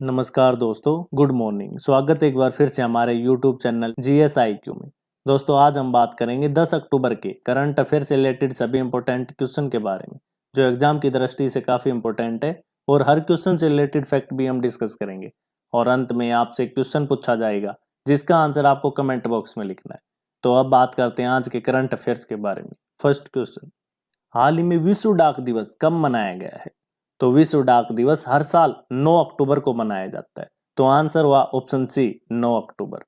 नमस्कार दोस्तों, good morning. स्वागत है एक बार फिर से हमारे यूट्यूब चैनल GSIQ में। दोस्तों आज हम बात करेंगे 10 अक्टूबर के करंट अफेयर से रिलेटेड सभी इंपॉर्टेंट क्वेश्चन के बारे में, जो एग्जाम की दृष्टि से काफ़ी इंपॉर्टेंट है। और हर क्वेश्चन से रिलेटेड फैक्ट भी हम डिस्कस करेंगे और अंत में आपसे क्वेश्चन पूछा जाएगा जिसका आंसर आपको कमेंट बॉक्स में लिखना है। तो अब बात करते हैं आज के करंट अफेयर्स के बारे में। फर्स्ट क्वेश्चन, हाल ही में विश्व डाक दिवस कब मनाया गया है? तो विश्व डाक दिवस हर साल 9 अक्टूबर को मनाया जाता है। तो आंसर हुआ ऑप्शन सी 9 अक्टूबर।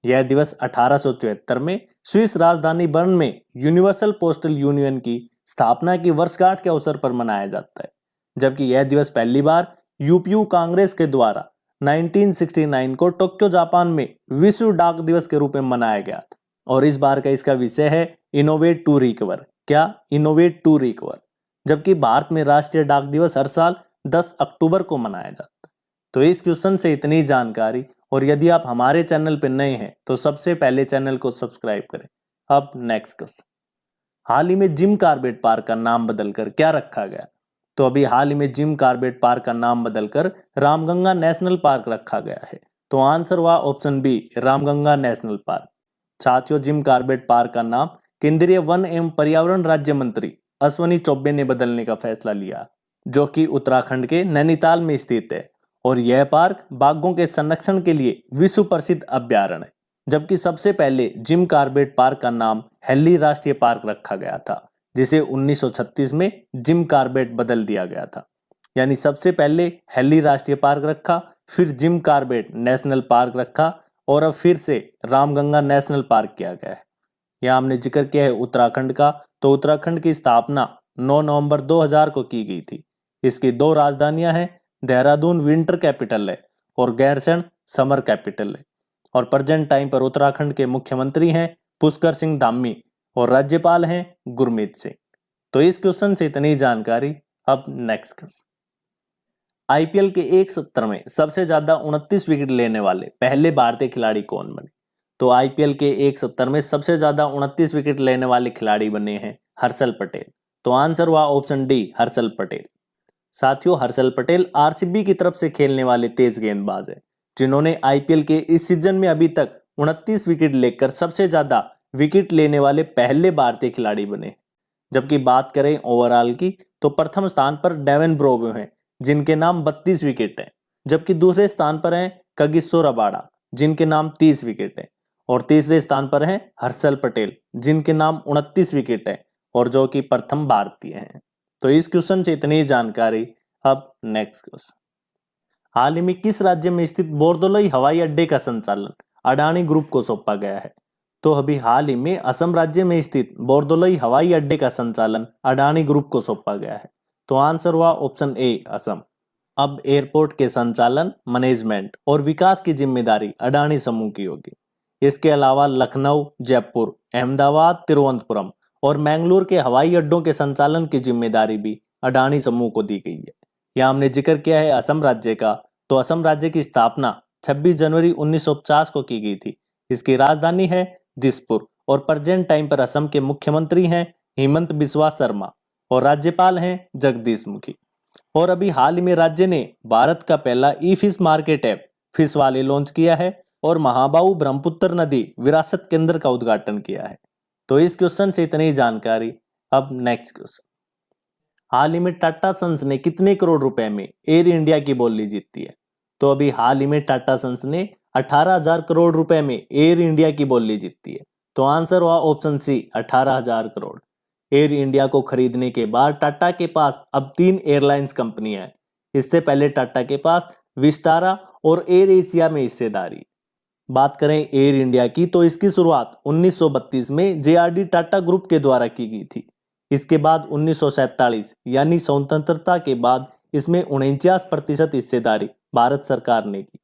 यह दिवस 1874 में स्विस राजधानी बर्न में यूनिवर्सल पोस्टल यूनियन की स्थापना की वर्षगांठ के अवसर पर मनाया जाता है, जबकि यह दिवस पहली बार यूपीयू कांग्रेस के द्वारा 1969 को टोक्यो जापान में विश्व डाक दिवस के रूप में मनाया गया था। और इस बार का इसका विषय है इनोवेट टू रिकवर। क्या? Innovate to recover. जबकि भारत में राष्ट्रीय डाक दिवस हर साल 10 अक्टूबर को मनाया जाता है। तो इस क्वेश्चन से इतनी जानकारी। और यदि आप हमारे चैनल पर नए हैं तो सबसे पहले चैनल को सब्सक्राइब करें। अब नेक्स्ट क्वेश्चन, हाल ही में जिम कॉर्बेट पार्क का नाम बदलकर क्या रखा गया? तो अभी हाल ही में जिम कॉर्बेट पार्क का नाम बदलकर रामगंगा नेशनल पार्क रखा गया है। तो आंसर हुआ option B Ramganga national park. साथियों, जिम कॉर्बेट पार्क का नाम केंद्रीय वन एवं पर्यावरण राज्य मंत्री अश्वनी चौबे ने बदलने का फैसला लिया, जो कि उत्तराखंड के नैनीताल में स्थित है। और यह पार्क बाघों के संरक्षण के लिए विश्व प्रसिद्ध अभ्यारण्य है। जबकि सबसे पहले जिम कॉर्बेट पार्क का नाम हेली राष्ट्रीय पार्क रखा गया था, जिसे 1936 में जिम कॉर्बेट बदल दिया गया था। यानी सबसे पहले हेली राष्ट्रीय पार्क रखा, फिर जिम कॉर्बेट नेशनल पार्क रखा और अब फिर से रामगंगा नेशनल पार्क किया गया है। यहाँ हमने जिक्र किया है उत्तराखंड का। तो उत्तराखंड की स्थापना 9 नवंबर 2000 को की गई थी। इसकी दो राजधानियां हैं, देहरादून विंटर कैपिटल है और गैरसैंण समर कैपिटल है। और प्रेजेंट टाइम पर उत्तराखंड के मुख्यमंत्री हैं पुष्कर सिंह धामी और राज्यपाल हैं गुरमीत सिंह। तो इस क्वेश्चन से इतनी जानकारी। अब नेक्स्ट क्वेश्चन, आईपीएल के एक सत्र में सबसे ज्यादा 29 विकेट लेने वाले पहले भारतीय खिलाड़ी कौन बने? तो आईपीएल के एक सत्र में सबसे ज्यादा 29 विकेट लेने वाले खिलाड़ी बने हैं हर्षल पटेल। तो आंसर हुआ ऑप्शन डी हर्षल पटेल। साथियों, हर्षल पटेल आरसीबी की तरफ से खेलने वाले तेज गेंदबाज हैं, जिन्होंने आईपीएल के इस सीजन में अभी तक 29 विकेट लेकर सबसे ज्यादा विकेट लेने वाले पहले भारतीय खिलाड़ी बने। जबकि बात करें ओवरऑल की तो प्रथम स्थान पर डेवन ब्रोवे हैं, जिनके नाम 32 विकेट हैं। जबकि दूसरे स्थान पर हैं कगिसो रबाडा, जिनके नाम 30 विकेट हैं। और तीसरे स्थान पर हैं हर्षल पटेल, जिनके नाम 29 विकेट हैं और जो कि प्रथम भारतीय हैं। तो इस क्वेश्चन से इतनी जानकारी। अब नेक्स्ट क्वेश्चन, हाल ही में किस राज्य में स्थित बोरदोलोई हवाई अड्डे का संचालन अडानी ग्रुप को सौंपा गया है? तो अभी हाल ही में असम राज्य में स्थित बोरदोलोई हवाई अड्डे का संचालन अडानी ग्रुप को सौंपा गया है। तो आंसर हुआ ऑप्शन ए असम। अब एयरपोर्ट के संचालन, मैनेजमेंट और विकास की जिम्मेदारी अडानी समूह की होगी। इसके अलावा लखनऊ, जयपुर, अहमदाबाद, तिरुवनंतपुरम और मैंगलोर के हवाई अड्डों के संचालन की जिम्मेदारी भी अडानी समूह को दी गई है। यहाँ हमने जिक्र किया है असम राज्य का। तो असम राज्य की स्थापना 26 जनवरी 1950 को की गई थी। इसकी राजधानी है दिसपुर और प्रेजेंट टाइम पर असम के मुख्यमंत्री हैं हेमंत बिस्वा शर्मा और राज्यपाल हैं जगदीश मुखी। और अभी हाल ही में राज्य ने भारत का पहला ई फिश मार्केट ऐप फिश वाले लॉन्च किया है और महाबाहु ब्रह्मपुत्र नदी विरासत केंद्र का उद्घाटन किया है। तो इस क्वेश्चन से इतनी जानकारी। अब नेक्स्ट क्वेश्चन, हाल ही में टाटा सन्स ने कितने करोड़ रुपए में एयर इंडिया की बोली जीती है? तो अभी हाल ही में टाटा सन्स ने 18,000 करोड़ रुपए में एयर इंडिया की बोली जीती है। तो आंसर हुआ option C 18,000 crore. Air India को खरीदने के बाद टाटा के पास अब 3 एयरलाइंस कंपनियां हैं। इससे पहले टाटा के पास विस्टारा और एयर एशिया में हिस्सेदारी। बात करें एयर इंडिया की तो इसकी शुरुआत 1932 में जेआरडी टाटा ग्रुप के द्वारा की गई थी। इसके बाद 1947 यानी स्वतंत्रता के बाद इसमें 49% हिस्सेदारी भारत सरकार ने की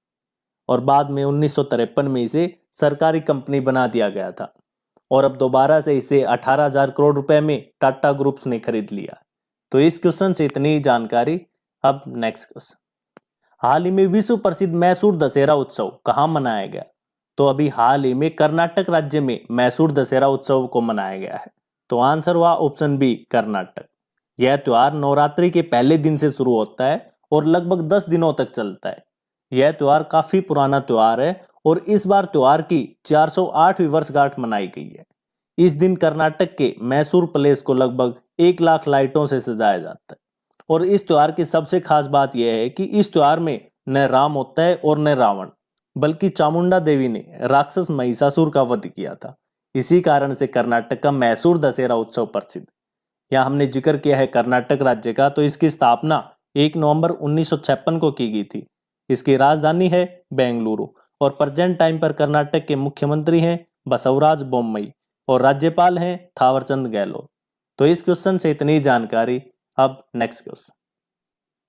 और बाद में 1953 में इसे सरकारी कंपनी बना दिया गया था। और अब दोबारा से इसे 18,000 करोड़ रुपए में टाटा ग्रुप्स ने खरीद लिया। तो इस क्वेश्चन से इतनी जानकारी। अब नेक्स्ट क्वेश्चन, हाल ही में विश्व प्रसिद्ध मैसूर दशहरा उत्सव कहाँ मनाया गया? तो अभी हाल ही में कर्नाटक राज्य में मैसूर दशहरा उत्सव को मनाया गया है। तो आंसर हुआ ऑप्शन बी कर्नाटक। यह त्योहार नवरात्रि के पहले दिन से शुरू होता है और लगभग 10 दिनों तक चलता है। यह त्योहार काफी पुराना त्योहार है और इस बार त्योहार की 408वीं वर्षगांठ मनाई गई है। इस दिन कर्नाटक के मैसूर पैलेस को लगभग 1 लाख लाइटों से सजाया जाता है और इस त्योहार की सबसे खास बात यह है कि इस त्योहार में न राम होता है और न रावण, बल्कि चामुंडा देवी ने राक्षस महिषासुर का वध किया था। इसी कारण से कर्नाटक का मैसूर दशहरा उत्सव प्रसिद्ध। यहाँ हमने जिक्र किया है कर्नाटक राज्य का, तो इसकी स्थापना 1 नवंबर 1956 को की गई थी। इसकी राजधानी है बेंगलुरु और प्रेजेंट टाइम पर कर्नाटक के मुख्यमंत्री हैं बसवराज बोम्मई और राज्यपाल हैं थावरचंद गहलोत। तो इस क्वेश्चन से इतनी जानकारी। अब नेक्स्ट क्वेश्चन।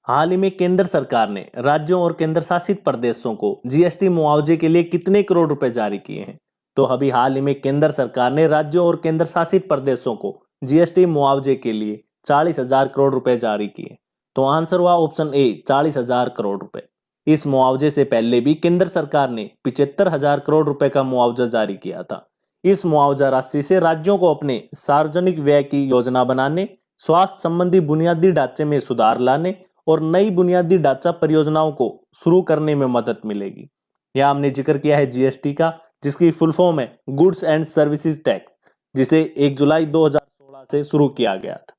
हाल ही में केंद्र सरकार ने राज्यों और केंद्र शासित प्रदेशों को जीएसटी मुआवजे के लिए कितने करोड़ रुपए जारी किए हैं? तो अभी हाल ही में केंद्र सरकार ने राज्यों और केंद्र शासित प्रदेशों को जीएसटी मुआवजे के लिए 40,000 करोड़ रुपए जारी किए। तो आंसर हुआ ऑप्शन ए 40,000 करोड़ रुपए। इस मुआवजे से पहले भी केंद्र सरकार ने 75,000 करोड़ रुपए का मुआवजा जारी किया था। इस मुआवजा राशि से राज्यों को अपने सार्वजनिक व्यय की योजना बनाने, स्वास्थ्य संबंधी बुनियादी ढांचे में सुधार लाने और नई बुनियादी ढांचा परियोजनाओं को शुरू करने में मदद मिलेगी। यह हमने जिक्र किया है जीएसटी का, जिसकी फुल फॉर्म है गुड्स एंड सर्विसेज टैक्स, जिसे 1 जुलाई 2016 से शुरू किया गया था।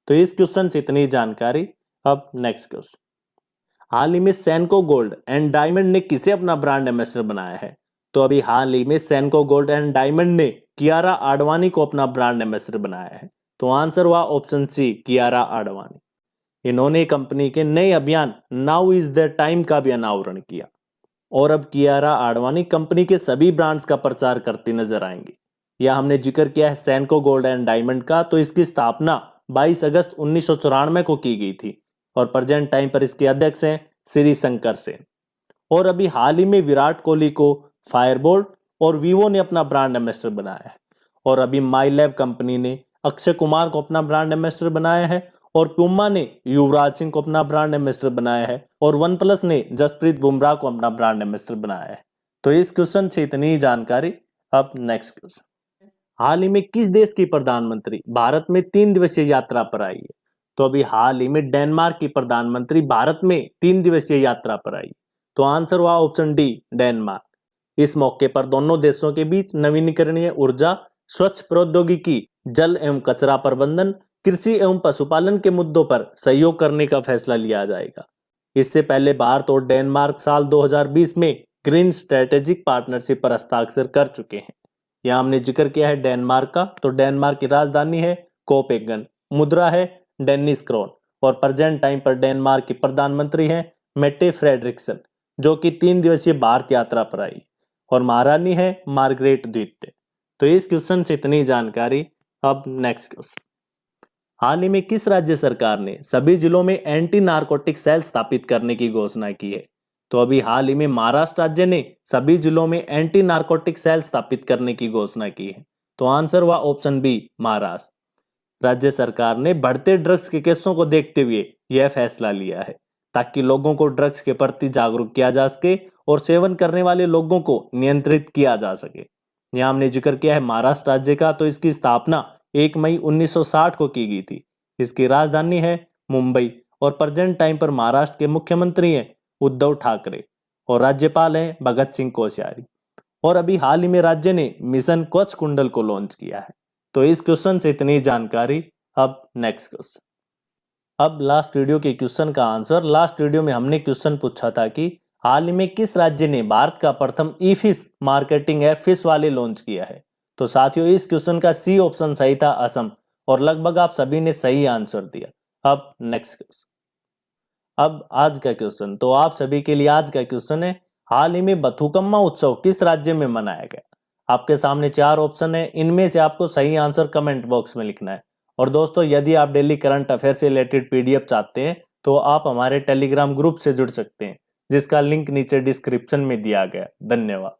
तो इस क्वेश्चन से इतनी जानकारी। अब नेक्स्ट क्वेश्चन। हाल ही में सेनको गोल्ड एंड डायमंड ने किसे अपना ब्रांड एम्बेसडर बनाया है? तो अभी हाल ही में सेनको गोल्ड एंड डायमंड ने कियारा आडवाणी को अपना ब्रांड एम्बेसडर बनाया है। तो आंसर हुआ ऑप्शन सी कियारा आडवाणी। इन्होंने कंपनी के नए अभियान नाउ इज द टाइम का भी अनावरण किया और अब कियारा आडवाणी कंपनी के सभी ब्रांड्स का प्रचार करती नजर आएंगी। यह हमने जिक्र किया है सेनको गोल्ड एंड डायमंड का, तो इसकी स्थापना 22 अगस्त 1994 को की गई थी और प्रेजेंट टाइम पर इसके अध्यक्ष हैं श्री शंकर सेन। और अभी हाल ही में विराट कोहली को फायरबोल्ट और वीवो ने अपना ब्रांड एम्बेसडर बनाया है और अभी माई लैब कंपनी ने अक्षय कुमार को अपना ब्रांड एम्बेसडर बनाया है और प्यूमा ने युवराज सिंह को अपना ब्रांड एम्बेसडर बनाया है और वन प्लस ने जसप्रीत बुमराह को अपना ब्रांड एम्बेसडर बनाया है। तो इस क्वेश्चन से इतनी ही जानकारी। अब नेक्स्ट क्वेश्चन। हाल ही में किस देश की प्रधानमंत्री भारत में 3 दिवसीय यात्रा पर आई है? तो अभी हाल ही में डेनमार्क की प्रधानमंत्री भारत में 3 दिवसीय यात्रा पर आई। तो आंसर हुआ ऑप्शन डी डेनमार्क। इस मौके पर दोनों देशों के बीच नवीनीकरणीय ऊर्जा, स्वच्छ प्रौद्योगिकी, जल एवं कचरा प्रबंधन, कृषि एवं पशुपालन के मुद्दों पर सहयोग करने का फैसला लिया जाएगा। इससे पहले भारत और डेनमार्क साल 2020 में ग्रीन स्ट्रेटेजिक पार्टनरशिप पर हस्ताक्षर कर चुके हैं। यहाँ हमने जिक्र किया है डेनमार्क का, तो डेनमार्क की राजधानी है कोपेनहेगन, मुद्रा है डेनिश क्रोन और प्रेजेंट टाइम पर डेनमार्क की प्रधानमंत्री हैं मेटे फ्रेडरिक्सन, जो कि 3 दिवसीय भारत यात्रा पर आई और महारानी है मार्गरेट द्वितीय। तो इस क्वेश्चन से इतनी जानकारी। अब नेक्स्ट क्वेश्चन। हाल ही में किस राज्य सरकार ने सभी जिलों में एंटी नारकोटिक सेल स्थापित करने की घोषणा की है? तो अभी हाल ही में महाराष्ट्र राज्य ने सभी जिलों में एंटी नारकोटिक सेल स्थापित करने की घोषणा की है। तो आंसर हुआ ऑप्शन बी महाराष्ट्र। राज्य सरकार ने बढ़ते ड्रग्स के केसों को देखते हुए यह फैसला लिया है ताकि लोगों को ड्रग्स के प्रति जागरूक किया जा सके और सेवन करने वाले लोगों को नियंत्रित किया जा सके। यहाँ हमने जिक्र किया है महाराष्ट्र राज्य का, तो इसकी स्थापना 1 मई 1960 को की गई थी। इसकी राजधानी है मुंबई और प्रेजेंट टाइम पर महाराष्ट्र के मुख्यमंत्री हैं उद्धव ठाकरे और राज्यपाल हैं भगत सिंह कोश्यारी। और अभी हाल ही में राज्य ने मिशन कवच कुंडल को लॉन्च किया है। तो इस क्वेश्चन से इतनी जानकारी। अब नेक्स्ट क्वेश्चन। अब लास्ट वीडियो के क्वेश्चन का आंसर। लास्ट वीडियो में हमने क्वेश्चन पूछा था कि हाल ही में किस राज्य ने भारत का प्रथम ई फिश मार्केटिंग ऐप फिश वाले लॉन्च किया है? तो साथियों इस क्वेश्चन का सी ऑप्शन सही था, असम, और लगभग आप सभी ने सही आंसर दिया। अब नेक्स्ट क्वेश्चन। अब आज का क्वेश्चन, तो आप सभी के लिए आज का क्वेश्चन है, हाल ही में बथुकम्मा उत्सव किस राज्य में मनाया गया? आपके सामने 4 ऑप्शन है, इनमें से आपको सही आंसर कमेंट बॉक्स में लिखना है। और दोस्तों यदि आप डेली करंट अफेयर से रिलेटेड पीडीएफ चाहते हैं तो आप हमारे टेलीग्राम ग्रुप से जुड़ सकते हैं, जिसका लिंक नीचे डिस्क्रिप्शन में दिया गया। धन्यवाद।